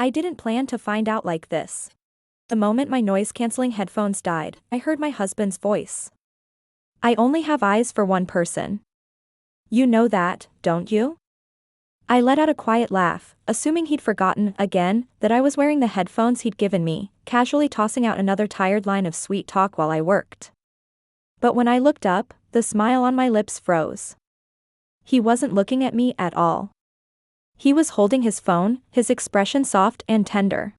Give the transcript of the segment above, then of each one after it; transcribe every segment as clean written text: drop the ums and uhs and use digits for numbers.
I didn't plan to find out like this. The moment my noise-canceling headphones died, I heard my husband's voice. I only have eyes for one person. You know that, don't you? I let out a quiet laugh, assuming he'd forgotten, again, that I was wearing the headphones he'd given me, casually tossing out another tired line of sweet talk while I worked. But when I looked up, the smile on my lips froze. He wasn't looking at me at all. He was holding his phone, his expression soft and tender.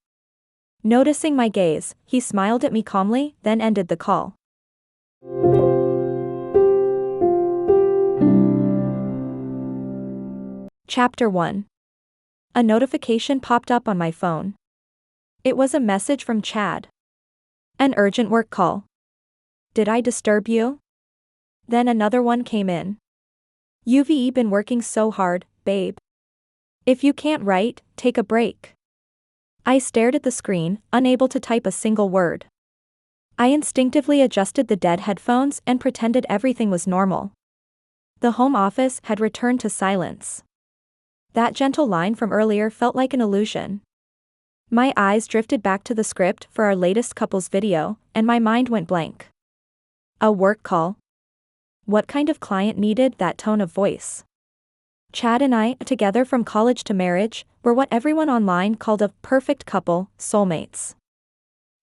Noticing my gaze, he smiled at me calmly, then ended the call. Chapter 1. A notification popped up on my phone. It was a message from Chad. An urgent work call. Did I disturb you? Then another one came in. You've been working so hard, babe. If you can't write, take a break. I stared at the screen, unable to type a single word. I instinctively adjusted the dead headphones and pretended everything was normal. The home office had returned to silence. That gentle line from earlier felt like an illusion. My eyes drifted back to the script for our latest couples video, and my mind went blank. A work call? What kind of client needed that tone of voice? Chad and I, together from college to marriage, were what everyone online called a perfect couple, soulmates.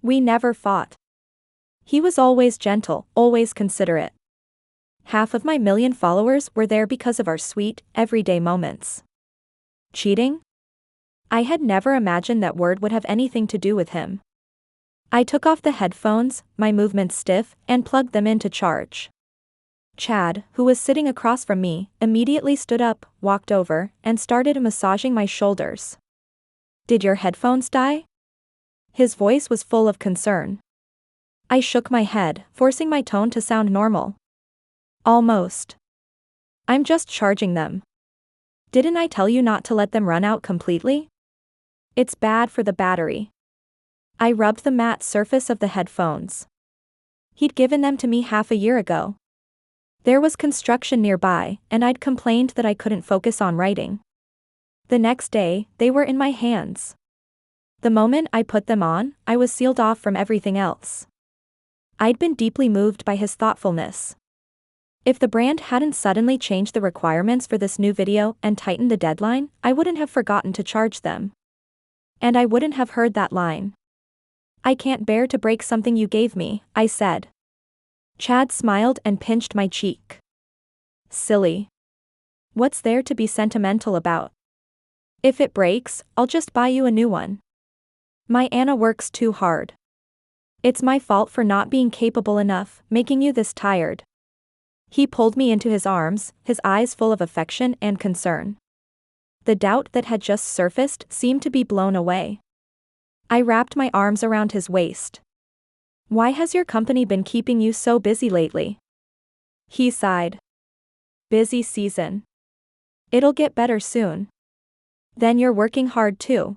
We never fought. He was always gentle, always considerate. Half of my million followers were there because of our sweet, everyday moments. Cheating? I had never imagined that word would have anything to do with him. I took off the headphones, my movements stiff, and plugged them in to charge. Chad, who was sitting across from me, immediately stood up, walked over, and started massaging my shoulders. Did your headphones die? His voice was full of concern. I shook my head, forcing my tone to sound normal. Almost. I'm just charging them. Didn't I tell you not to let them run out completely? It's bad for the battery. I rubbed the matte surface of the headphones. He'd given them to me half a year ago. There was construction nearby, and I'd complained that I couldn't focus on writing. The next day, they were in my hands. The moment I put them on, I was sealed off from everything else. I'd been deeply moved by his thoughtfulness. If the brand hadn't suddenly changed the requirements for this new video and tightened the deadline, I wouldn't have forgotten to charge them. And I wouldn't have heard that line. I can't bear to break something you gave me, I said. Chad smiled and pinched my cheek. Silly. What's there to be sentimental about? If it breaks, I'll just buy you a new one. My Anna works too hard. It's my fault for not being capable enough, making you this tired. He pulled me into his arms, his eyes full of affection and concern. The doubt that had just surfaced seemed to be blown away. I wrapped my arms around his waist. Why has your company been keeping you so busy lately? He sighed. Busy season. It'll get better soon. Then you're working hard too.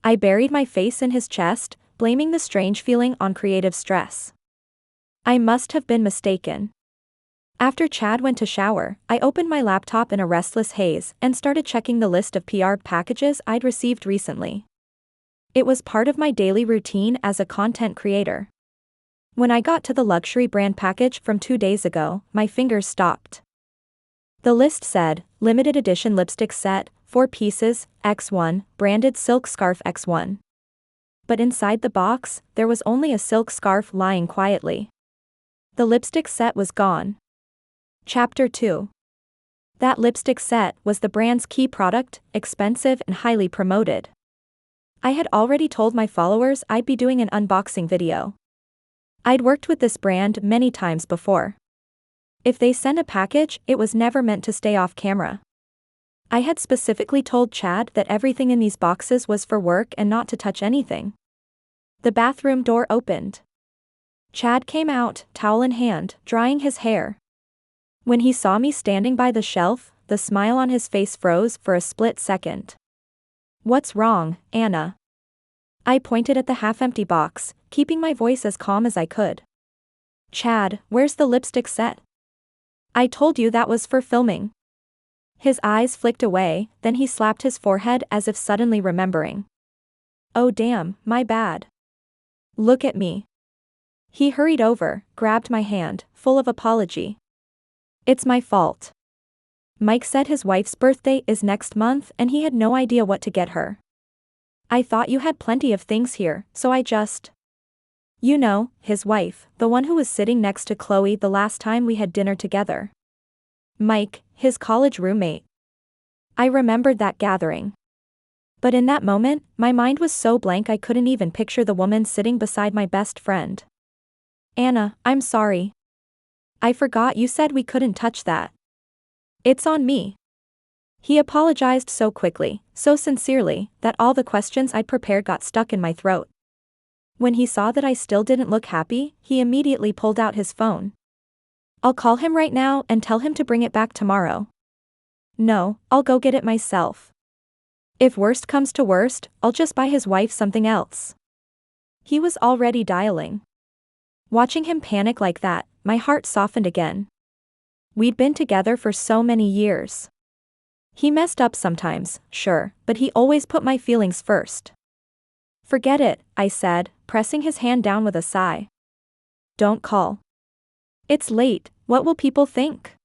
I buried my face in his chest, blaming the strange feeling on creative stress. I must have been mistaken. After Chad went to shower, I opened my laptop in a restless haze and started checking the list of PR packages I'd received recently. It was part of my daily routine as a content creator. When I got to the luxury brand package from 2 days ago, my fingers stopped. The list said, limited edition lipstick set, 4 pieces, X1, branded silk scarf X1. But inside the box, there was only a silk scarf lying quietly. The lipstick set was gone. Chapter 2. That lipstick set was the brand's key product, expensive and highly promoted. I had already told my followers I'd be doing an unboxing video. I'd worked with this brand many times before. If they sent a package, it was never meant to stay off camera. I had specifically told Chad that everything in these boxes was for work and not to touch anything. The bathroom door opened. Chad came out, towel in hand, drying his hair. When he saw me standing by the shelf, the smile on his face froze for a split second. What's wrong, Anna? I pointed at the half-empty box, keeping my voice as calm as I could. Chad, where's the lipstick set? I told you that was for filming. His eyes flicked away, then he slapped his forehead as if suddenly remembering. Oh damn, my bad. Look at me. He hurried over, grabbed my hand, full of apology. It's my fault. Mike said his wife's birthday is next month and he had no idea what to get her. I thought you had plenty of things here, so I just... You know, his wife, the one who was sitting next to Chloe the last time we had dinner together. Mike, his college roommate. I remembered that gathering. But in that moment, my mind was so blank I couldn't even picture the woman sitting beside my best friend. Anna, I'm sorry. I forgot you said we couldn't touch that. It's on me. He apologized so quickly, so sincerely, that all the questions I'd prepared got stuck in my throat. When he saw that I still didn't look happy, he immediately pulled out his phone. I'll call him right now and tell him to bring it back tomorrow. No, I'll go get it myself. If worst comes to worst, I'll just buy his wife something else. He was already dialing. Watching him panic like that, my heart softened again. We'd been together for so many years. He messed up sometimes, sure, but he always put my feelings first. Forget it, I said, pressing his hand down with a sigh. Don't call. It's late, what will people think?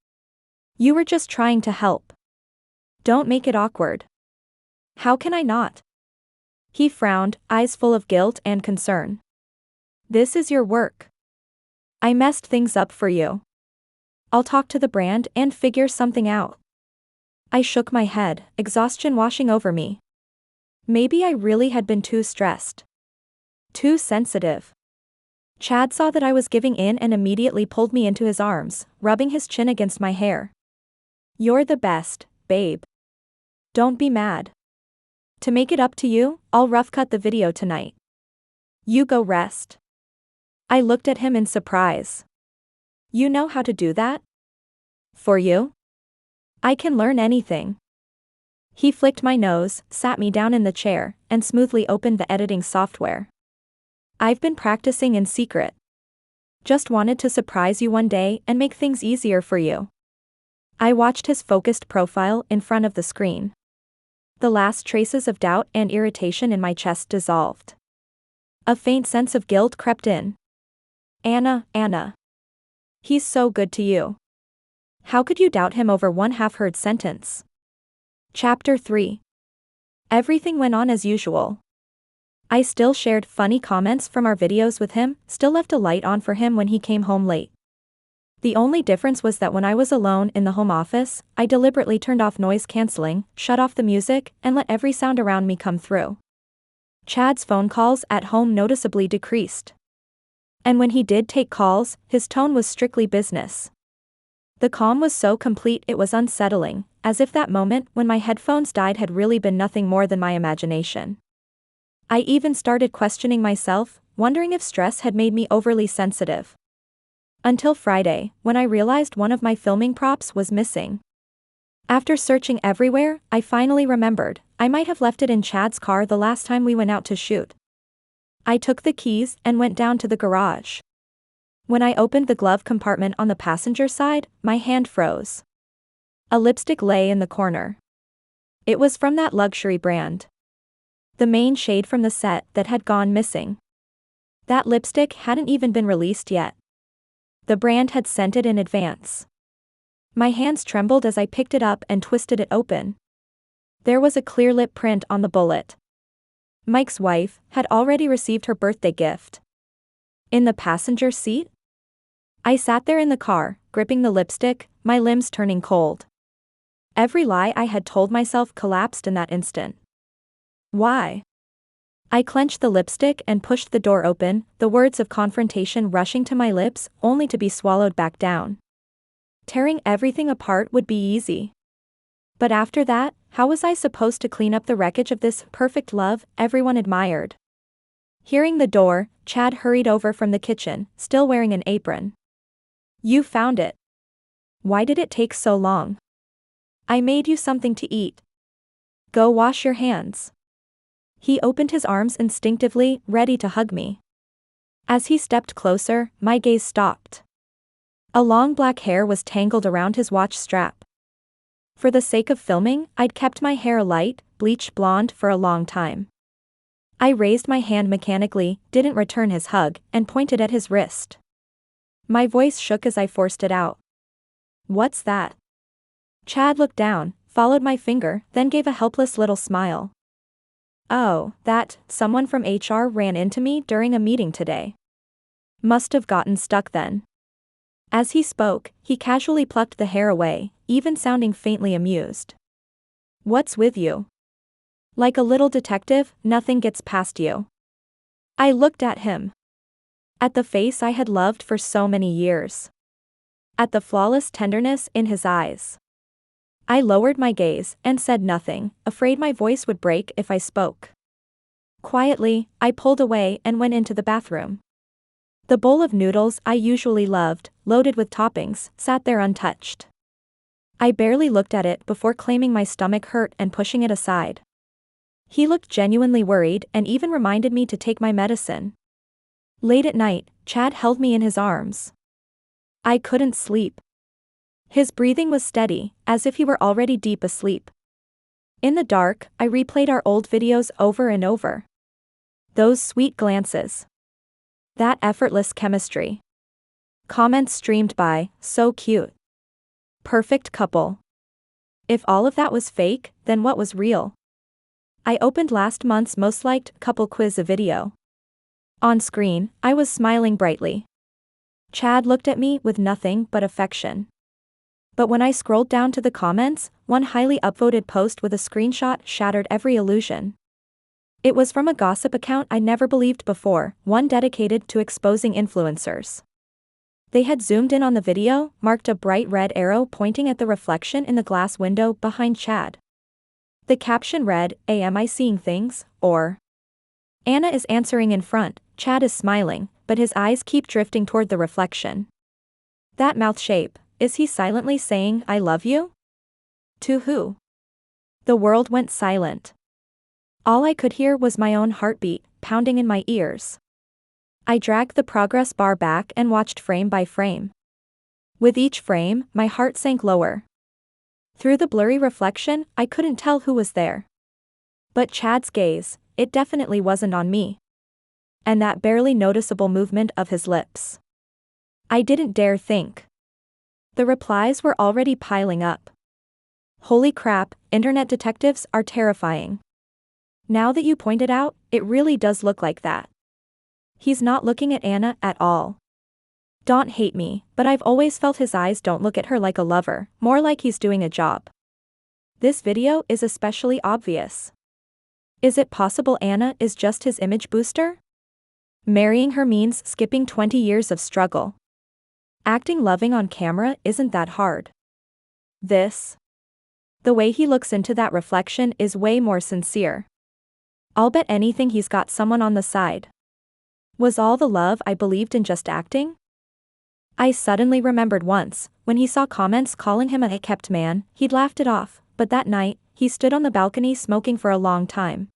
You were just trying to help. Don't make it awkward. How can I not? He frowned, eyes full of guilt and concern. This is your work. I messed things up for you. I'll talk to the brand and figure something out. I shook my head, exhaustion washing over me. Maybe I really had been too stressed. Too sensitive. Chad saw that I was giving in and immediately pulled me into his arms, rubbing his chin against my hair. You're the best, babe. Don't be mad. To make it up to you, I'll rough cut the video tonight. You go rest. I looked at him in surprise. You know how to do that? For you? I can learn anything. He flicked my nose, sat me down in the chair, and smoothly opened the editing software. I've been practicing in secret. Just wanted to surprise you one day and make things easier for you. I watched his focused profile in front of the screen. The last traces of doubt and irritation in my chest dissolved. A faint sense of guilt crept in. Anna. He's so good to you. How could you doubt him over one half-heard sentence? Chapter 3. Everything went on as usual. I still shared funny comments from our videos with him, still left a light on for him when he came home late. The only difference was that when I was alone in the home office, I deliberately turned off noise cancelling, shut off the music, and let every sound around me come through. Chad's phone calls at home noticeably decreased. And when he did take calls, his tone was strictly business. The calm was so complete it was unsettling, as if that moment when my headphones died had really been nothing more than my imagination. I even started questioning myself, wondering if stress had made me overly sensitive. Until Friday, when I realized one of my filming props was missing. After searching everywhere, I finally remembered, I might have left it in Chad's car the last time we went out to shoot. I took the keys and went down to the garage. When I opened the glove compartment on the passenger side, my hand froze. A lipstick lay in the corner. It was from that luxury brand. The main shade from the set that had gone missing. That lipstick hadn't even been released yet. The brand had sent it in advance. My hands trembled as I picked it up and twisted it open. There was a clear lip print on the bullet. Mike's wife had already received her birthday gift. In the passenger seat? I sat there in the car, gripping the lipstick, my limbs turning cold. Every lie I had told myself collapsed in that instant. Why? I clenched the lipstick and pushed the door open, the words of confrontation rushing to my lips, only to be swallowed back down. Tearing everything apart would be easy. But after that, how was I supposed to clean up the wreckage of this perfect love everyone admired? Hearing the door, Chad hurried over from the kitchen, still wearing an apron. You found it. Why did it take so long? I made you something to eat. Go wash your hands. He opened his arms instinctively, ready to hug me. As he stepped closer, my gaze stopped. A long black hair was tangled around his watch strap. For the sake of filming, I'd kept my hair light, bleached blonde for a long time. I raised my hand mechanically, didn't return his hug, and pointed at his wrist. My voice shook as I forced it out. "What's that?" Chad looked down, followed my finger, then gave a helpless little smile. "Oh, someone from HR ran into me during a meeting today. Must have gotten stuck then." As he spoke, he casually plucked the hair away, even sounding faintly amused. "What's with you? Like a little detective, nothing gets past you." I looked at him. At the face I had loved for so many years. At the flawless tenderness in his eyes. I lowered my gaze and said nothing, afraid my voice would break if I spoke. Quietly, I pulled away and went into the bathroom. The bowl of noodles I usually loved, loaded with toppings, sat there untouched. I barely looked at it before claiming my stomach hurt and pushing it aside. He looked genuinely worried and even reminded me to take my medicine. Late at night, Chad held me in his arms. I couldn't sleep. His breathing was steady, as if he were already deep asleep. In the dark, I replayed our old videos over and over. Those sweet glances. That effortless chemistry. Comments streamed by, "So cute. Perfect couple." If all of that was fake, then what was real? I opened last month's most liked couple quiz video. On screen, I was smiling brightly. Chad looked at me with nothing but affection. But when I scrolled down to the comments, one highly upvoted post with a screenshot shattered every illusion. It was from a gossip account I never believed before, one dedicated to exposing influencers. They had zoomed in on the video, marked a bright red arrow pointing at the reflection in the glass window behind Chad. The caption read, "Am I seeing things?" or "Anna is answering in front, Chad is smiling, but his eyes keep drifting toward the reflection. That mouth shape, is he silently saying, 'I love you'? To who?" The world went silent. All I could hear was my own heartbeat, pounding in my ears. I dragged the progress bar back and watched frame by frame. With each frame, my heart sank lower. Through the blurry reflection, I couldn't tell who was there. But Chad's gaze, it definitely wasn't on me. And that barely noticeable movement of his lips. I didn't dare think. The replies were already piling up. "Holy crap, internet detectives are terrifying. Now that you point it out, it really does look like that. He's not looking at Anna at all. Don't hate me, but I've always felt his eyes don't look at her like a lover, more like he's doing a job. This video is especially obvious. Is it possible Anna is just his image booster? Marrying her means skipping 20 years of struggle. Acting loving on camera isn't that hard. The way he looks into that reflection is way more sincere. I'll bet anything he's got someone on the side. Was all the love I believed in just acting? I suddenly remembered once, when he saw comments calling him a kept man, he'd laughed it off, but that night, he stood on the balcony smoking for a long time.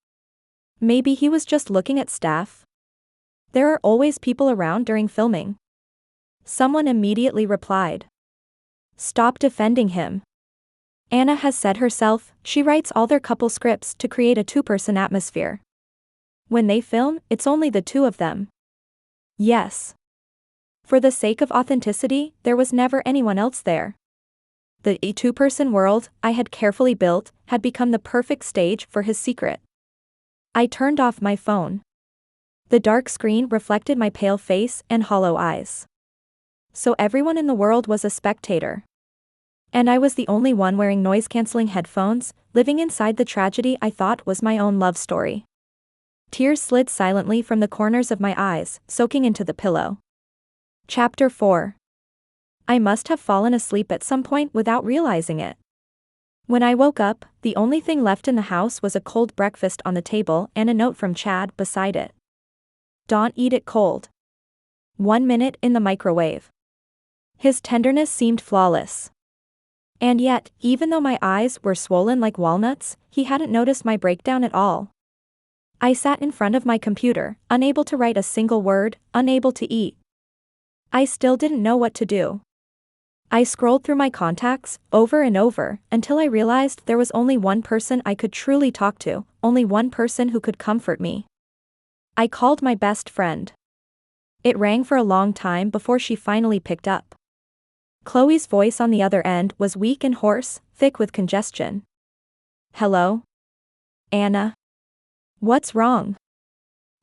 Maybe he was just looking at staff? There are always people around during filming. Someone immediately replied. "Stop defending him. Anna has said herself, she writes all their couple scripts to create a two-person atmosphere. When they film, it's only the two of them." Yes. For the sake of authenticity, there was never anyone else there. The two-person world I had carefully built had become the perfect stage for his secret. I turned off my phone. The dark screen reflected my pale face and hollow eyes. So everyone in the world was a spectator. And I was the only one wearing noise-canceling headphones, living inside the tragedy I thought was my own love story. Tears slid silently from the corners of my eyes, soaking into the pillow. Chapter 4. I must have fallen asleep at some point without realizing it. When I woke up, the only thing left in the house was a cold breakfast on the table and a note from Chad beside it. "Don't eat it cold. 1 minute in the microwave." His tenderness seemed flawless. And yet, even though my eyes were swollen like walnuts, he hadn't noticed my breakdown at all. I sat in front of my computer, unable to write a single word, unable to eat. I still didn't know what to do. I scrolled through my contacts, over and over, until I realized there was only one person I could truly talk to, only one person who could comfort me. I called my best friend. It rang for a long time before she finally picked up. Chloe's voice on the other end was weak and hoarse, thick with congestion. Hello? Anna? What's wrong?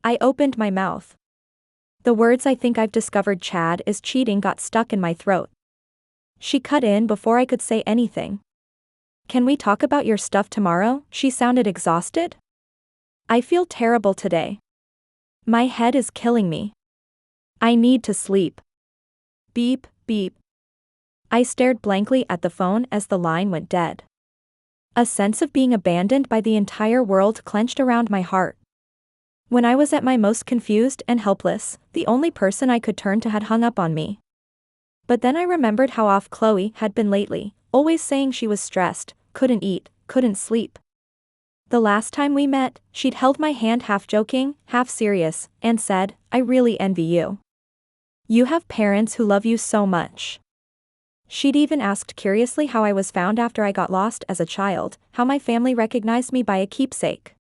I opened my mouth. The words "I think I've discovered Chad is cheating" got stuck in my throat. She cut in before I could say anything. Can we talk about your stuff tomorrow? She sounded exhausted. I feel terrible today. My head is killing me. I need to sleep. Beep, beep. I stared blankly at the phone as the line went dead. A sense of being abandoned by the entire world clenched around my heart. When I was at my most confused and helpless, the only person I could turn to had hung up on me. But then I remembered how off Chloe had been lately, always saying she was stressed, couldn't eat, couldn't sleep. The last time we met, she'd held my hand half joking, half serious, and said, "I really envy you. You have parents who love you so much." She'd even asked curiously how I was found after I got lost as a child, how my family recognized me by a keepsake.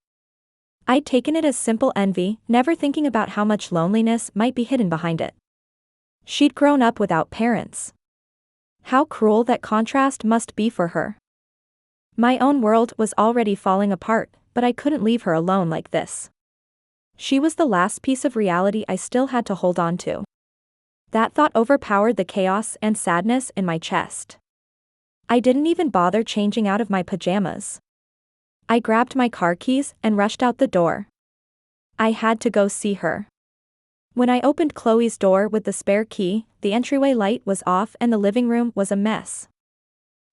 I'd taken it as simple envy, never thinking about how much loneliness might be hidden behind it. She'd grown up without parents. How cruel that contrast must be for her. My own world was already falling apart, but I couldn't leave her alone like this. She was the last piece of reality I still had to hold on to. That thought overpowered the chaos and sadness in my chest. I didn't even bother changing out of my pajamas. I grabbed my car keys and rushed out the door. I had to go see her. When I opened Chloe's door with the spare key, the entryway light was off and the living room was a mess.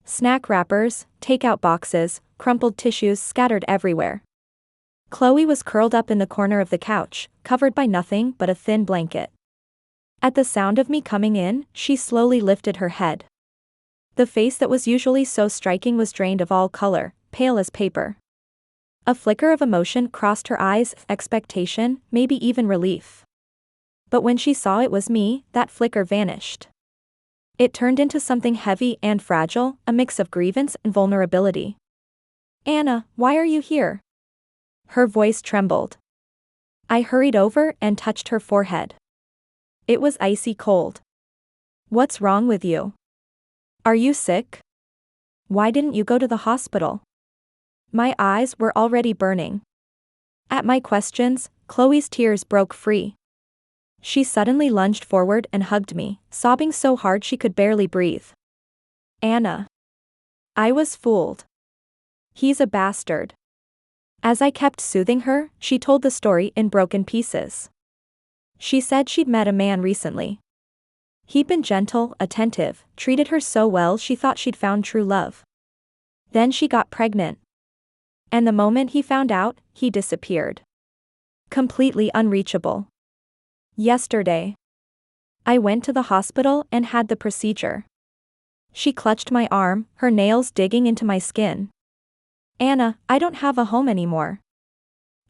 Snack wrappers, takeout boxes, crumpled tissues scattered everywhere. Chloe was curled up in the corner of the couch, covered by nothing but a thin blanket. At the sound of me coming in, she slowly lifted her head. The face that was usually so striking was drained of all color, pale as paper. A flicker of emotion crossed her eyes, expectation, maybe even relief. But when she saw it was me, that flicker vanished. It turned into something heavy and fragile, a mix of grievance and vulnerability. "Anna, why are you here?" Her voice trembled. I hurried over and touched her forehead. It was icy cold. "What's wrong with you? Are you sick? Why didn't you go to the hospital?" My eyes were already burning. At my questions, Chloe's tears broke free. She suddenly lunged forward and hugged me, sobbing so hard she could barely breathe. "Anna. I was fooled. He's a bastard." As I kept soothing her, she told the story in broken pieces. She said she'd met a man recently. He'd been gentle, attentive, treated her so well she thought she'd found true love. Then she got pregnant. And the moment he found out, he disappeared. Completely unreachable. Yesterday, I went to the hospital and had the procedure. She clutched my arm, her nails digging into my skin. "Anna, I don't have a home anymore.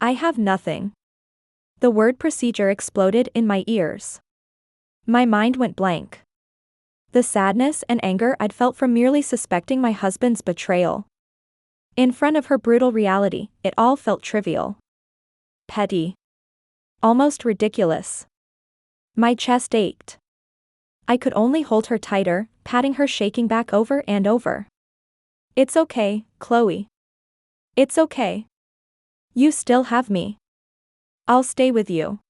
I have nothing." The word procedure exploded in my ears. My mind went blank. The sadness and anger I'd felt from merely suspecting my husband's betrayal. In front of her brutal reality, it all felt trivial. Petty. Almost ridiculous. My chest ached. I could only hold her tighter, patting her, shaking back over and over. "It's okay, Chloe. It's okay. You still have me. I'll stay with you."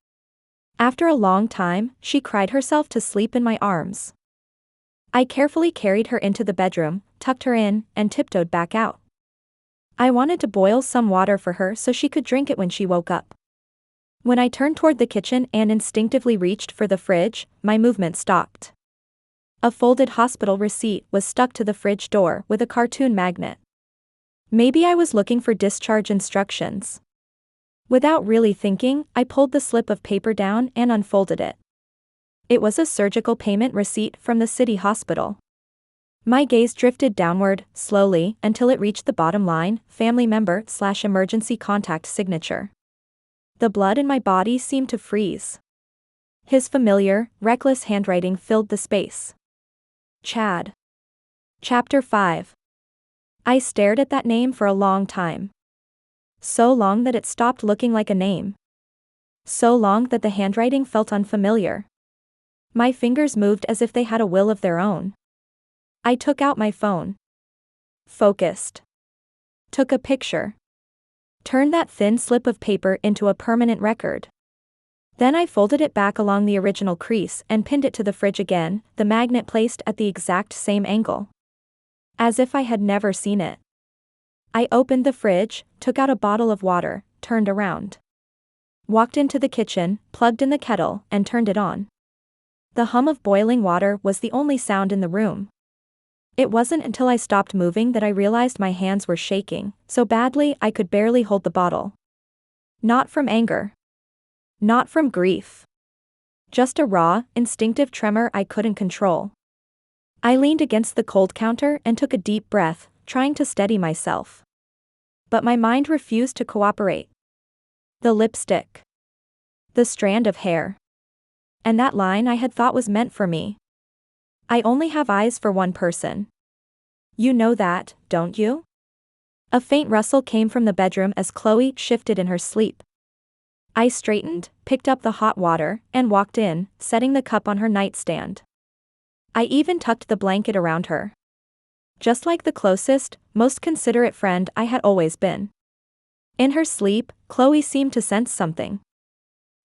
After a long time, she cried herself to sleep in my arms. I carefully carried her into the bedroom, tucked her in, and tiptoed back out. I wanted to boil some water for her so she could drink it when she woke up. When I turned toward the kitchen and instinctively reached for the fridge, my movement stopped. A folded hospital receipt was stuck to the fridge door with a cartoon magnet. Maybe I was looking for discharge instructions. Without really thinking, I pulled the slip of paper down and unfolded it. It was a surgical payment receipt from the city hospital. My gaze drifted downward, slowly, until it reached the bottom line, family member/emergency contact signature. The blood in my body seemed to freeze. His familiar, reckless handwriting filled the space. Chad. Chapter 5. I stared at that name for a long time. So long that it stopped looking like a name. So long that the handwriting felt unfamiliar. My fingers moved as if they had a will of their own. I took out my phone. Focused. Took a picture. Turned that thin slip of paper into a permanent record. Then I folded it back along the original crease and pinned it to the fridge again, the magnet placed at the exact same angle. As if I had never seen it. I opened the fridge, took out a bottle of water, turned around. Walked into the kitchen, plugged in the kettle, and turned it on. The hum of boiling water was the only sound in the room. It wasn't until I stopped moving that I realized my hands were shaking, so badly I could barely hold the bottle. Not from anger. Not from grief. Just a raw, instinctive tremor I couldn't control. I leaned against the cold counter and took a deep breath, trying to steady myself. But my mind refused to cooperate. The lipstick. The strand of hair. And that line I had thought was meant for me. I only have eyes for one person. You know that, don't you? A faint rustle came from the bedroom as Chloe shifted in her sleep. I straightened, picked up the hot water, and walked in, setting the cup on her nightstand. I even tucked the blanket around her. Just like the closest, most considerate friend I had always been. In her sleep, Chloe seemed to sense something.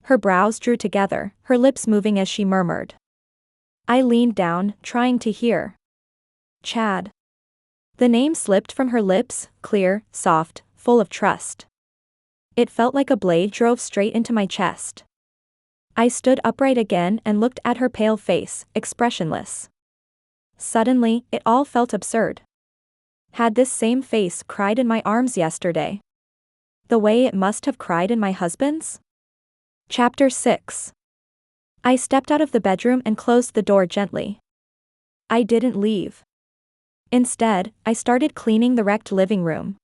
Her brows drew together, her lips moving as she murmured. I leaned down, trying to hear. Chad. The name slipped from her lips, clear, soft, full of trust. It felt like a blade drove straight into my chest. I stood upright again and looked at her pale face, expressionless. Suddenly, it all felt absurd. Had this same face cried in my arms yesterday? The way it must have cried in my husband's? Chapter 6. I stepped out of the bedroom and closed the door gently. I didn't leave. Instead, I started cleaning the wrecked living room.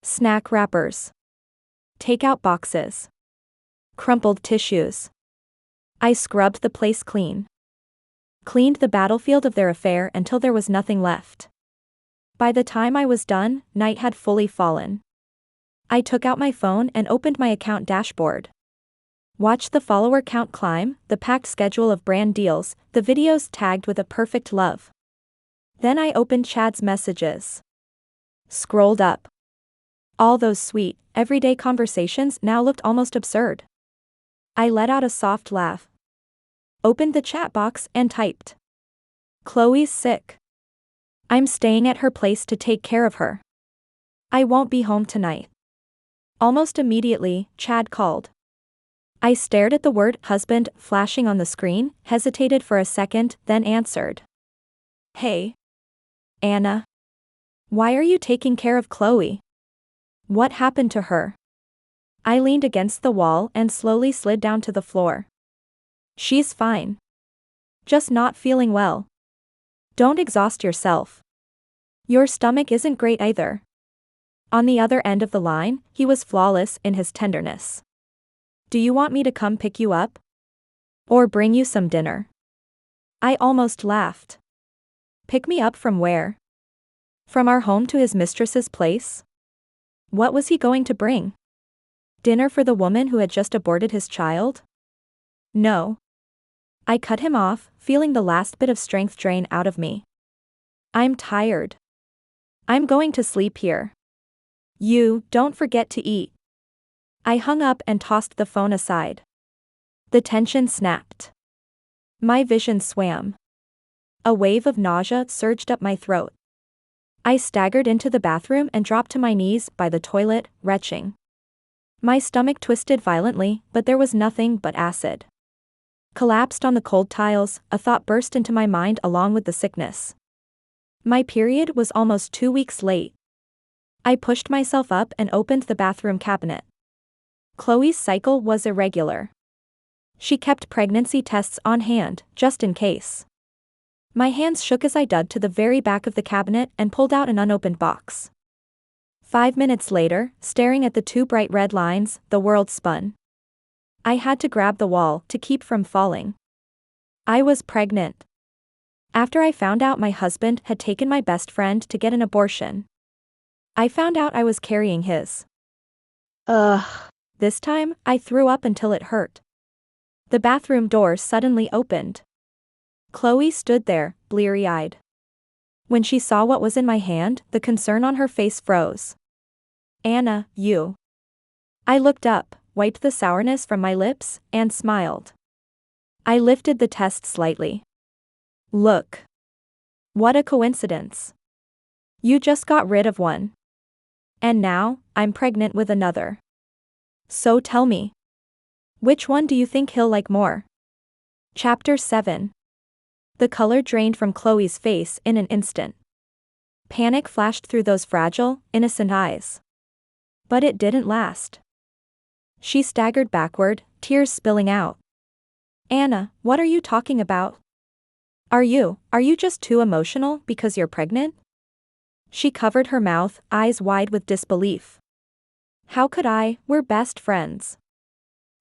Snack wrappers. Takeout boxes. Crumpled tissues. I scrubbed the place clean. Cleaned the battlefield of their affair until there was nothing left. By the time I was done, night had fully fallen. I took out my phone and opened my account dashboard. Watched the follower count climb, the packed schedule of brand deals, the videos tagged with a perfect love. Then I opened Chad's messages. Scrolled up. All those sweet, everyday conversations now looked almost absurd. I let out a soft laugh. Opened the chat box and typed. Chloe's sick. I'm staying at her place to take care of her. I won't be home tonight. Almost immediately, Chad called. I stared at the word husband flashing on the screen, hesitated for a second, then answered. Hey. Anna. Why are you taking care of Chloe? What happened to her? I leaned against the wall and slowly slid down to the floor. She's fine. Just not feeling well. Don't exhaust yourself. Your stomach isn't great either. On the other end of the line, he was flawless in his tenderness. Do you want me to come pick you up? Or bring you some dinner? I almost laughed. Pick me up from where? From our home to his mistress's place? What was he going to bring? Dinner for the woman who had just aborted his child? No. I cut him off, feeling the last bit of strength drain out of me. I'm tired. I'm going to sleep here. You, don't forget to eat. I hung up and tossed the phone aside. The tension snapped. My vision swam. A wave of nausea surged up my throat. I staggered into the bathroom and dropped to my knees by the toilet, retching. My stomach twisted violently, but there was nothing but acid. Collapsed on the cold tiles, a thought burst into my mind along with the sickness. My period was almost 2 weeks late. I pushed myself up and opened the bathroom cabinet. Chloe's cycle was irregular. She kept pregnancy tests on hand, just in case. My hands shook as I dug to the very back of the cabinet and pulled out an unopened box. 5 minutes later, staring at the 2 bright red lines, the world spun. I had to grab the wall to keep from falling. I was pregnant. After I found out my husband had taken my best friend to get an abortion. I found out I was carrying his. This time, I threw up until it hurt. The bathroom door suddenly opened. Chloe stood there, bleary-eyed. When she saw what was in my hand, the concern on her face froze. Anna, you. I looked up, wiped the sourness from my lips, and smiled. I lifted the test slightly. Look. What a coincidence. You just got rid of one. And now, I'm pregnant with another. So tell me. Which one do you think he'll like more? Chapter 7. The color drained from Chloe's face in an instant. Panic flashed through those fragile, innocent eyes. But it didn't last. She staggered backward, tears spilling out. Anna, what are you talking about? Are you just too emotional because you're pregnant? She covered her mouth, eyes wide with disbelief. How could I? We're best friends.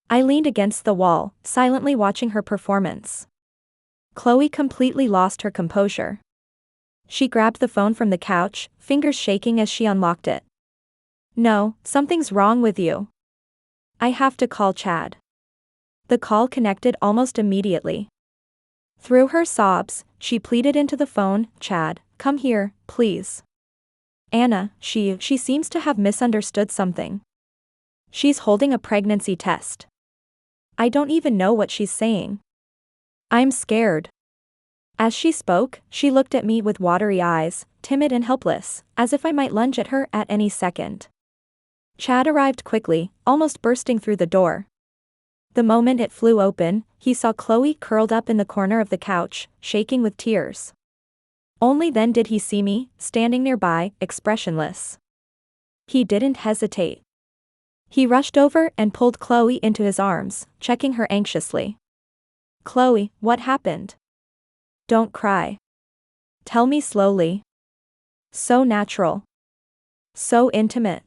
I leaned against the wall, silently watching her performance. Chloe completely lost her composure. She grabbed the phone from the couch, fingers shaking as she unlocked it. No, something's wrong with you. I have to call Chad. The call connected almost immediately. Through her sobs, she pleaded into the phone, Chad, come here, please. Anna, she seems to have misunderstood something. She's holding a pregnancy test. I don't even know what she's saying. I'm scared. As she spoke, she looked at me with watery eyes, timid and helpless, as if I might lunge at her at any second. Chad arrived quickly, almost bursting through the door. The moment it flew open, he saw Chloe curled up in the corner of the couch, shaking with tears. Only then did he see me, standing nearby, expressionless. He didn't hesitate. He rushed over and pulled Chloe into his arms, checking her anxiously. Chloe, what happened? Don't cry. Tell me slowly. So natural. So intimate.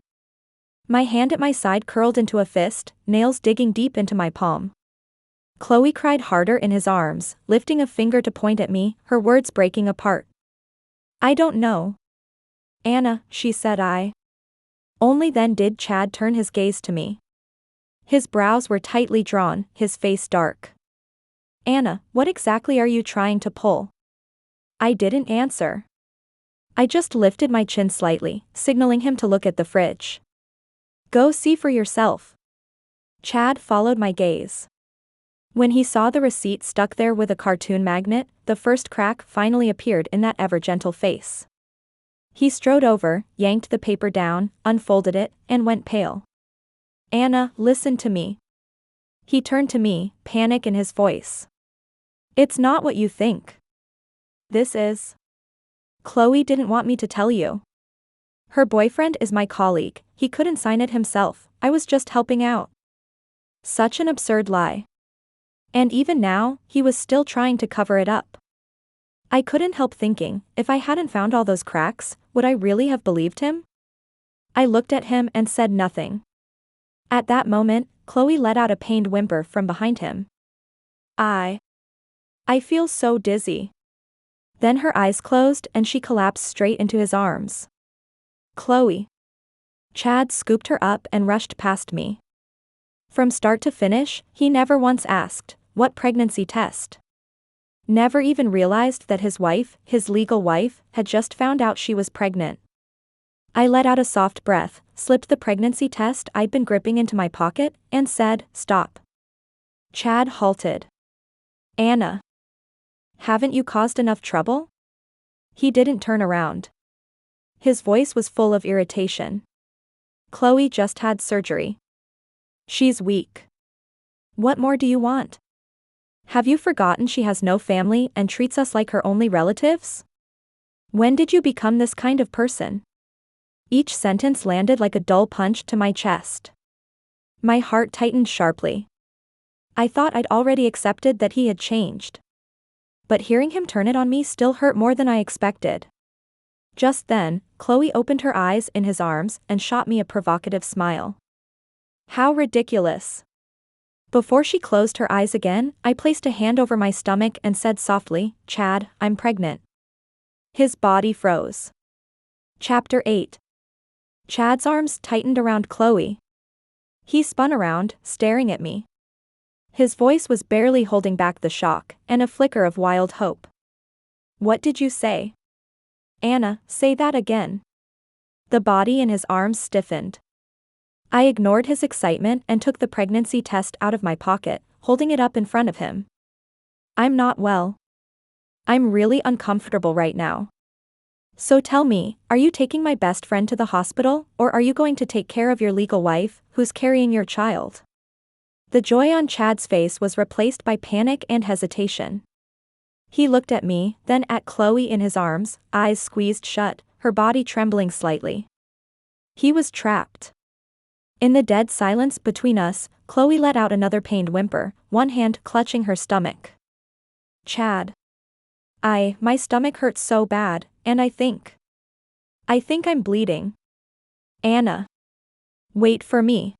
My hand at my side curled into a fist, nails digging deep into my palm. Chloe cried harder in his arms, lifting a finger to point at me, her words breaking apart. I don't know. Anna, she said. Only then did Chad turn his gaze to me. His brows were tightly drawn, his face dark. Anna, what exactly are you trying to pull? I didn't answer. I just lifted my chin slightly, signaling him to look at the fridge. Go see for yourself. Chad followed my gaze. When he saw the receipt stuck there with a cartoon magnet, the first crack finally appeared in that ever-gentle face. He strode over, yanked the paper down, unfolded it, and went pale. Anna, listen to me. He turned to me, panic in his voice. It's not what you think. This is. Chloe didn't want me to tell you. Her boyfriend is my colleague, he couldn't sign it himself, I was just helping out. Such an absurd lie. And even now, he was still trying to cover it up. I couldn't help thinking, if I hadn't found all those cracks, would I really have believed him? I looked at him and said nothing. At that moment, Chloe let out a pained whimper from behind him. I feel so dizzy. Then her eyes closed and she collapsed straight into his arms. Chloe. Chad scooped her up and rushed past me. From start to finish, he never once asked, what pregnancy test? Never even realized that his wife, his legal wife, had just found out she was pregnant. I let out a soft breath, slipped the pregnancy test I'd been gripping into my pocket, and said, stop. Chad halted. Anna. Haven't you caused enough trouble? He didn't turn around. His voice was full of irritation. Chloe just had surgery. She's weak. What more do you want? Have you forgotten she has no family and treats us like her only relatives? When did you become this kind of person? Each sentence landed like a dull punch to my chest. My heart tightened sharply. I thought I'd already accepted that he had changed. But hearing him turn it on me still hurt more than I expected. Just then, Chloe opened her eyes in his arms and shot me a provocative smile. How ridiculous. Before she closed her eyes again, I placed a hand over my stomach and said softly, Chad, I'm pregnant. His body froze. Chapter 8. Chad's arms tightened around Chloe. He spun around, staring at me. His voice was barely holding back the shock and a flicker of wild hope. What did you say? Anna, say that again. The body in his arms stiffened. I ignored his excitement and took the pregnancy test out of my pocket, holding it up in front of him. I'm not well. I'm really uncomfortable right now. So tell me, are you taking my best friend to the hospital, or are you going to take care of your legal wife, who's carrying your child? The joy on Chad's face was replaced by panic and hesitation. He looked at me, then at Chloe in his arms, eyes squeezed shut, her body trembling slightly. He was trapped. In the dead silence between us, Chloe let out another pained whimper, one hand clutching her stomach. Chad. My stomach hurts so bad, and I think I'm bleeding. Anna. Wait for me.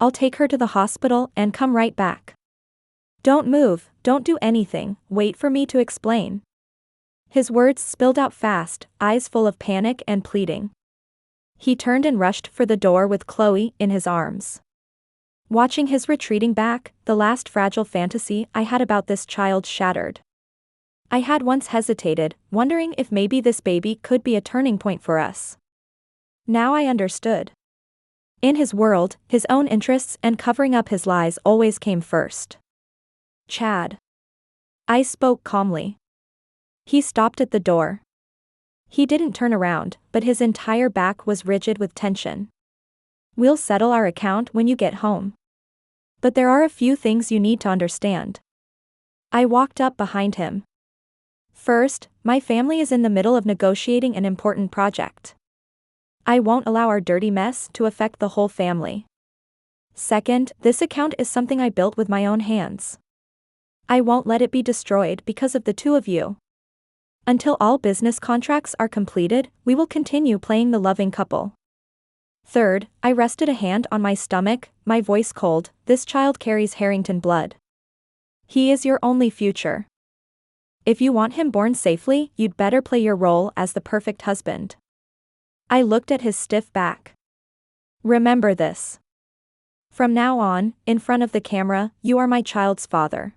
I'll take her to the hospital and come right back. Don't move, don't do anything, wait for me to explain. His words spilled out fast, eyes full of panic and pleading. He turned and rushed for the door with Chloe in his arms. Watching his retreating back, the last fragile fantasy I had about this child shattered. I had once hesitated, wondering if maybe this baby could be a turning point for us. Now I understood. In his world, his own interests and covering up his lies always came first. Chad. I spoke calmly. He stopped at the door. He didn't turn around, but his entire back was rigid with tension. We'll settle our account when you get home. But there are a few things you need to understand. I walked up behind him. First, my family is in the middle of negotiating an important project. I won't allow our dirty mess to affect the whole family. Second, this account is something I built with my own hands. I won't let it be destroyed because of the two of you. Until all business contracts are completed, we will continue playing the loving couple. Third, I rested a hand on my stomach, my voice cold, this child carries Harrington blood. He is your only future. If you want him born safely, you'd better play your role as the perfect husband. I looked at his stiff back. Remember this. From now on, in front of the camera, you are my child's father.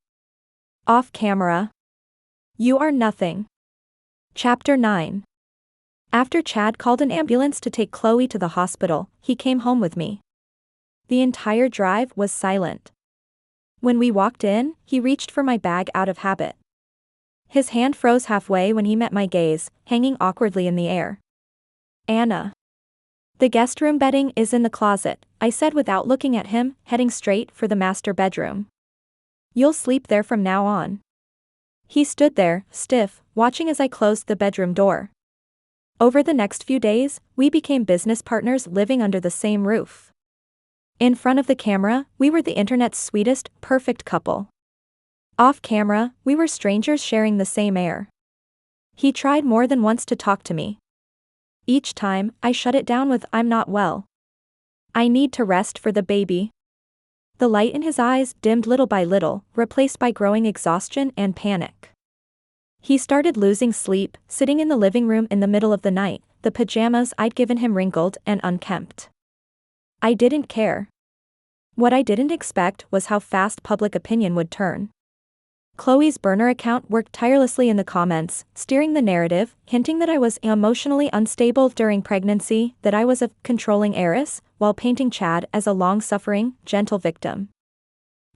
Off camera, you are nothing. Chapter 9. After Chad called an ambulance to take Chloe to the hospital, he came home with me. The entire drive was silent. When we walked in, he reached for my bag out of habit. His hand froze halfway when he met my gaze, hanging awkwardly in the air. Anna. The guest room bedding is in the closet, I said without looking at him, heading straight for the master bedroom. You'll sleep there from now on. He stood there, stiff, watching as I closed the bedroom door. Over the next few days, we became business partners living under the same roof. In front of the camera, we were the internet's sweetest, perfect couple. Off camera, we were strangers sharing the same air. He tried more than once to talk to me. Each time, I shut it down with "I'm not well. I need to rest for the baby." The light in his eyes dimmed little by little, replaced by growing exhaustion and panic. He started losing sleep, sitting in the living room in the middle of the night, the pajamas I'd given him wrinkled and unkempt. I didn't care. What I didn't expect was how fast public opinion would turn. Chloe's burner account worked tirelessly in the comments, steering the narrative, hinting that I was emotionally unstable during pregnancy, that I was a controlling heiress, while painting Chad as a long-suffering, gentle victim.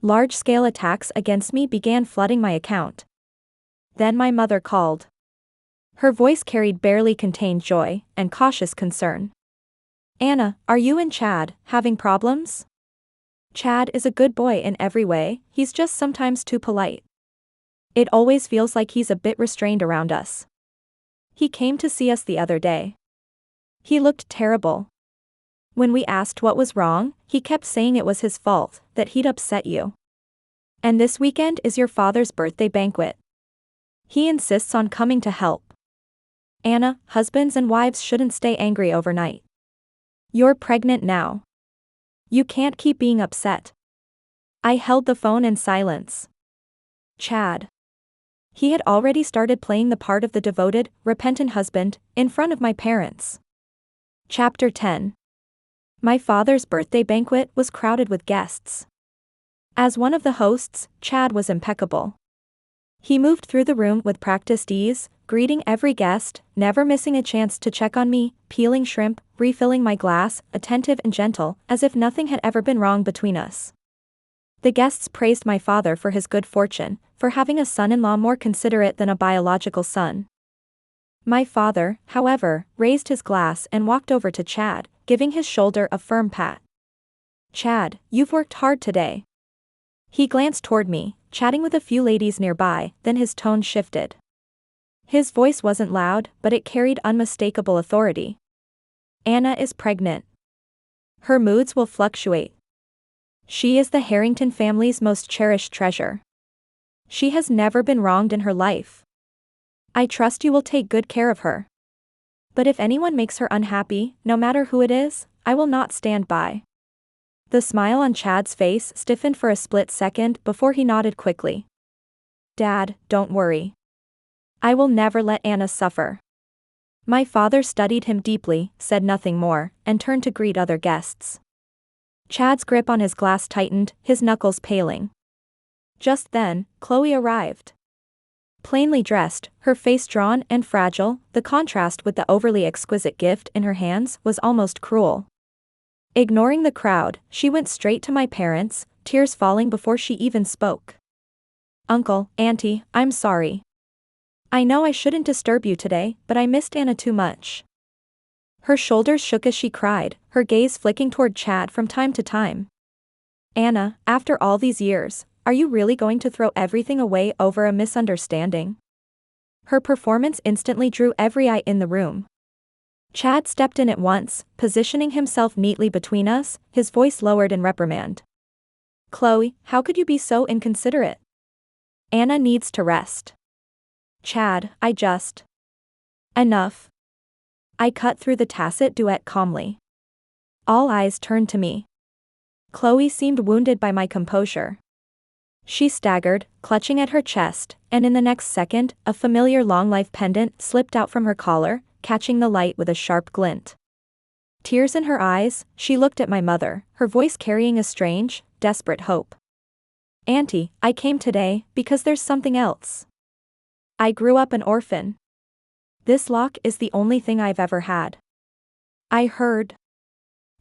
Large-scale attacks against me began flooding my account. Then my mother called. Her voice carried barely contained joy and cautious concern. Anna, are you and Chad having problems? Chad is a good boy in every way, he's just sometimes too polite. It always feels like he's a bit restrained around us. He came to see us the other day. He looked terrible. When we asked what was wrong, he kept saying it was his fault, that he'd upset you. And this weekend is your father's birthday banquet. He insists on coming to help. Anna, husbands and wives shouldn't stay angry overnight. You're pregnant now. You can't keep being upset. I held the phone in silence. Chad. He had already started playing the part of the devoted, repentant husband, in front of my parents. Chapter 10. My father's birthday banquet was crowded with guests. As one of the hosts, Chad was impeccable. He moved through the room with practiced ease, greeting every guest, never missing a chance to check on me, peeling shrimp, refilling my glass, attentive and gentle, as if nothing had ever been wrong between us. The guests praised my father for his good fortune, for having a son-in-law more considerate than a biological son. My father, however, raised his glass and walked over to Chad, giving his shoulder a firm pat. "Chad, you've worked hard today." He glanced toward me, chatting with a few ladies nearby, then his tone shifted. His voice wasn't loud, but it carried unmistakable authority. "Anna is pregnant. Her moods will fluctuate. She is the Harrington family's most cherished treasure. She has never been wronged in her life. I trust you will take good care of her. But if anyone makes her unhappy, no matter who it is, I will not stand by." The smile on Chad's face stiffened for a split second before he nodded quickly. "Dad, don't worry. I will never let Anna suffer." My father studied him deeply, said nothing more, and turned to greet other guests. Chad's grip on his glass tightened, his knuckles paling. Just then, Chloe arrived. Plainly dressed, her face drawn and fragile, the contrast with the overly exquisite gift in her hands was almost cruel. Ignoring the crowd, she went straight to my parents, tears falling before she even spoke. "Uncle, Auntie, I'm sorry. I know I shouldn't disturb you today, but I missed Anna too much." Her shoulders shook as she cried, her gaze flicking toward Chad from time to time. "Anna, after all these years, are you really going to throw everything away over a misunderstanding?" Her performance instantly drew every eye in the room. Chad stepped in at once, positioning himself neatly between us, his voice lowered in reprimand. "Chloe, how could you be so inconsiderate? Anna needs to rest." "Chad, I just..." "Enough." I cut through the tacit duet calmly. All eyes turned to me. Chloe seemed wounded by my composure. She staggered, clutching at her chest, and in the next second, a familiar long-life pendant slipped out from her collar, catching the light with a sharp glint. Tears in her eyes, she looked at my mother, her voice carrying a strange, desperate hope. "Auntie, I came today because there's something else. I grew up an orphan. This lock is the only thing I've ever had. I heard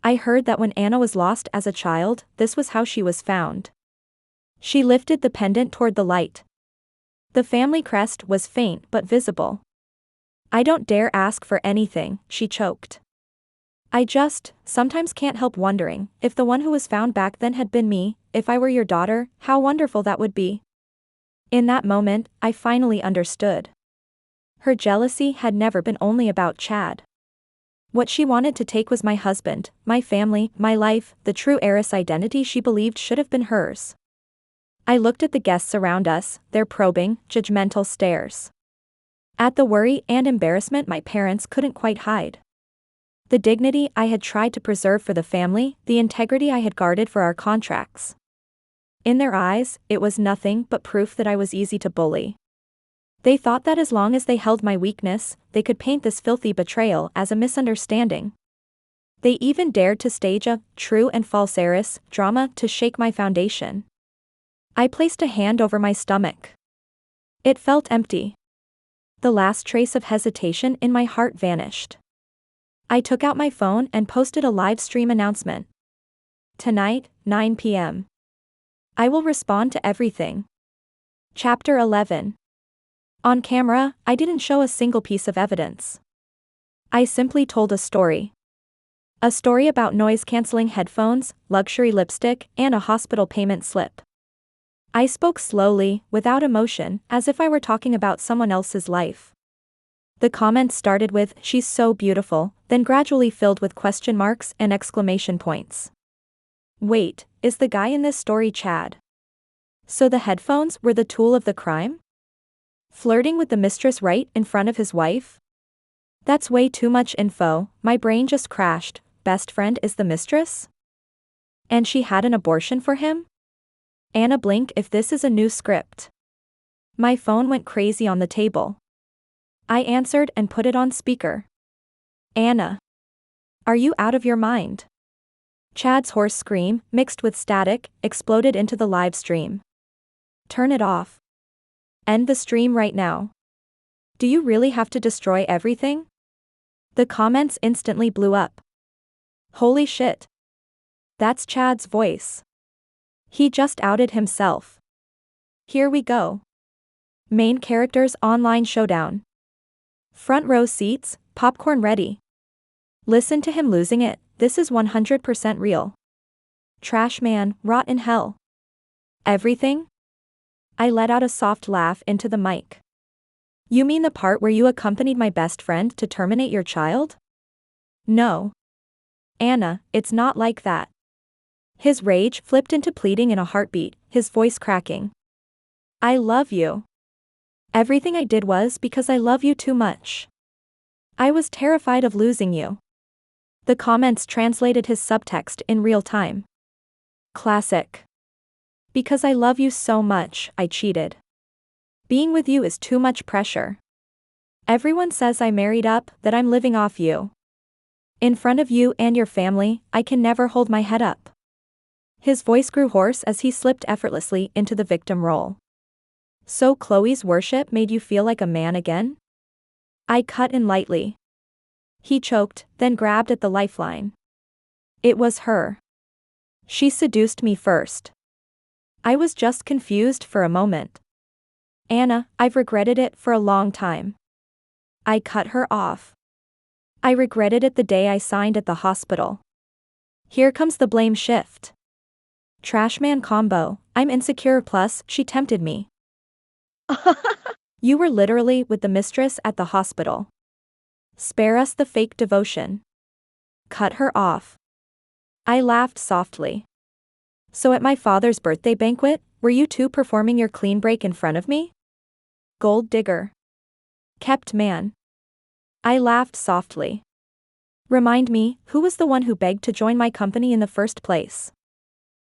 that when Anna was lost as a child, this was how she was found." She lifted the pendant toward the light. The family crest was faint but visible. "I don't dare ask for anything," she choked. "I just, sometimes can't help wondering, if the one who was found back then had been me, if I were your daughter, how wonderful that would be." In that moment, I finally understood. Her jealousy had never been only about Chad. What she wanted to take was my husband, my family, my life, the true heiress identity she believed should have been hers. I looked at the guests around us, their probing, judgmental stares. At the worry and embarrassment my parents couldn't quite hide. The dignity I had tried to preserve for the family, the integrity I had guarded for our contracts. In their eyes, it was nothing but proof that I was easy to bully. They thought that as long as they held my weakness, they could paint this filthy betrayal as a misunderstanding. They even dared to stage a true and false heiress drama to shake my foundation. I placed a hand over my stomach. It felt empty. The last trace of hesitation in my heart vanished. I took out my phone and posted a live stream announcement. "Tonight, 9 p.m. I will respond to everything." Chapter 11. On camera, I didn't show a single piece of evidence. I simply told a story. A story about noise-canceling headphones, luxury lipstick, and a hospital payment slip. I spoke slowly, without emotion, as if I were talking about someone else's life. The comments started with, "She's so beautiful," then gradually filled with question marks and exclamation points. Wait, is the guy in this story Chad? So the headphones were the tool of the crime? Flirting with the mistress right in front of his wife? That's way too much info, my brain just crashed. Best friend is the mistress? And she had an abortion for him? Anna, blink if this is a new script. My phone went crazy on the table. I answered and put it on speaker. "Anna. Are you out of your mind? Chad's hoarse scream, mixed with static, exploded into the live stream. Turn it off. End the stream right now. Do you really have to destroy everything? The comments instantly blew up. Holy shit. That's Chad's voice. He just outed himself. Here we go. Main characters online showdown. Front row seats, popcorn ready. Listen to him losing it, this is 100% real. Trash man, rot in hell. Everything? I let out a soft laugh into the mic. You mean the part where you accompanied my best friend to terminate your child? No. Anna, it's not like that. His rage flipped into pleading in a heartbeat, his voice cracking. I love you. Everything I did was because I love you too much. I was terrified of losing you. The comments translated his subtext in real time. Classic. Because I love you so much, I cheated. Being with you is too much pressure. Everyone says I married up, that I'm living off you. In front of you and your family, I can never hold my head up. His voice grew hoarse as he slipped effortlessly into the victim role. So Chloe's worship made you feel like a man again? I cut in lightly. He choked, then grabbed at the lifeline. It was her. She seduced me first. I was just confused for a moment. Anna, I've regretted it for a long time. I cut her off. I regretted it the day I signed at the hospital. Here comes the blame shift. Trashman combo, I'm insecure plus she tempted me. You were literally with the mistress at the hospital. Spare us the fake devotion. Cut her off. I laughed softly. So at my father's birthday banquet, were you two performing your clean break in front of me? Gold digger. Kept man. I laughed softly. Remind me, who was the one who begged to join my company in the first place?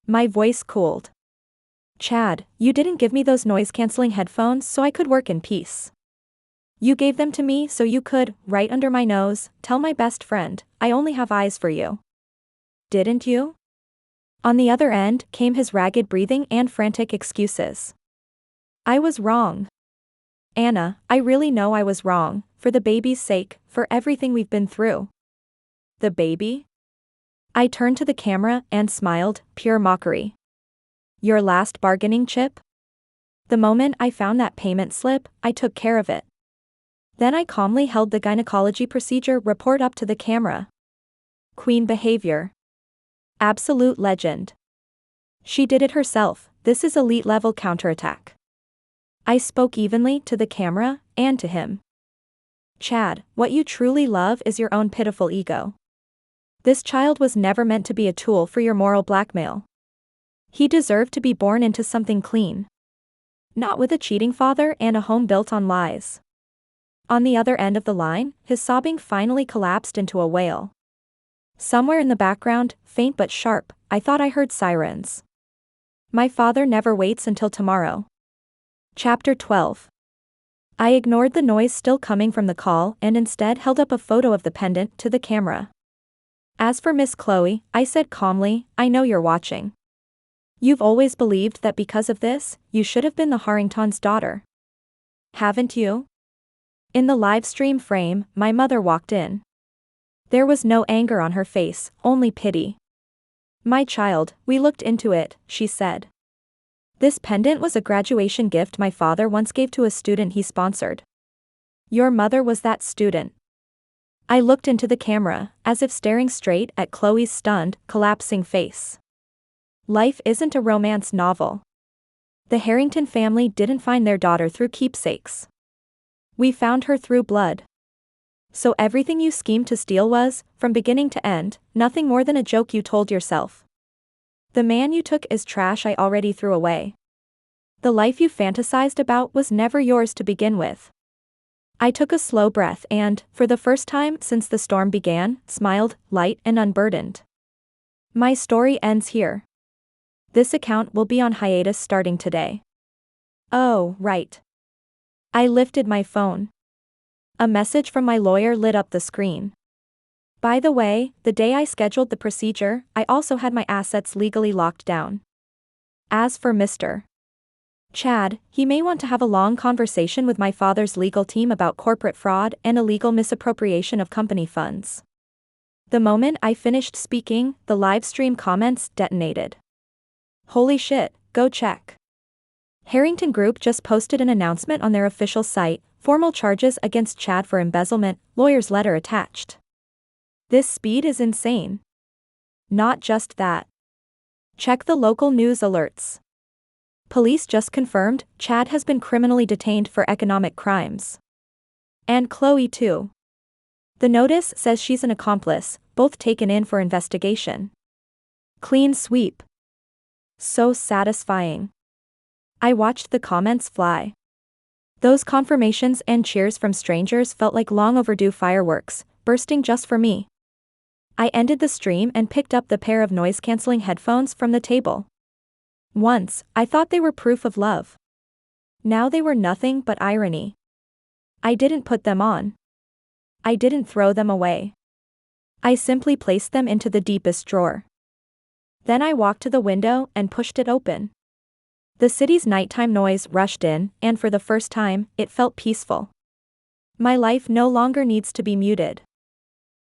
My voice cooled. Chad, you didn't give me those noise-canceling headphones so I could work in peace. You gave them to me so you could, right under my nose, tell my best friend, I only have eyes for you. Didn't you? On the other end came his ragged breathing and frantic excuses. I was wrong. Anna, I really know I was wrong, for the baby's sake, for everything we've been through. The baby? I turned to the camera and smiled, pure mockery. Your last bargaining chip? The moment I found that payment slip, I took care of it. Then I calmly held the gynecology procedure report up to the camera. Queen behavior. Absolute legend. She did it herself, this is elite level counterattack. I spoke evenly to the camera, and to him. Chad, what you truly love is your own pitiful ego. This child was never meant to be a tool for your moral blackmail. He deserved to be born into something clean. Not with a cheating father and a home built on lies. On the other end of the line, his sobbing finally collapsed into a wail. Somewhere in the background, faint but sharp, I thought I heard sirens. My father never waits until tomorrow. Chapter 12. I ignored the noise still coming from the call and instead held up a photo of the pendant to the camera. As for Miss Chloe, I said calmly, I know you're watching. You've always believed that because of this, you should have been the Harrington's daughter. Haven't you? In the live stream frame, my mother walked in. There was no anger on her face, only pity. My child, we looked into it, she said. This pendant was a graduation gift my father once gave to a student he sponsored. Your mother was that student. I looked into the camera, as if staring straight at Chloe's stunned, collapsing face. Life isn't a romance novel. The Harrington family didn't find their daughter through keepsakes. We found her through blood. So everything you schemed to steal was, from beginning to end, nothing more than a joke you told yourself. The man you took is trash I already threw away. The life you fantasized about was never yours to begin with. I took a slow breath and, for the first time since the storm began, smiled, light and unburdened. My story ends here. This account will be on hiatus starting today. Oh, right. I lifted my phone. A message from my lawyer lit up the screen. By the way, the day I scheduled the procedure, I also had my assets legally locked down. As for Mr. Chad, he may want to have a long conversation with my father's legal team about corporate fraud and illegal misappropriation of company funds. The moment I finished speaking, the live stream comments detonated. Holy shit, go check. Harrington Group just posted an announcement on their official site, formal charges against Chad for embezzlement, lawyer's letter attached. This speed is insane. Not just that. Check the local news alerts. Police just confirmed Chad has been criminally detained for economic crimes. And Chloe too. The notice says she's an accomplice, both taken in for investigation. Clean sweep. So satisfying. I watched the comments fly. Those confirmations and cheers from strangers felt like long overdue fireworks, bursting just for me. I ended the stream and picked up the pair of noise-canceling headphones from the table. Once, I thought they were proof of love. Now they were nothing but irony. I didn't put them on. I didn't throw them away. I simply placed them into the deepest drawer. Then I walked to the window and pushed it open. The city's nighttime noise rushed in, and for the first time, it felt peaceful. My life no longer needs to be muted.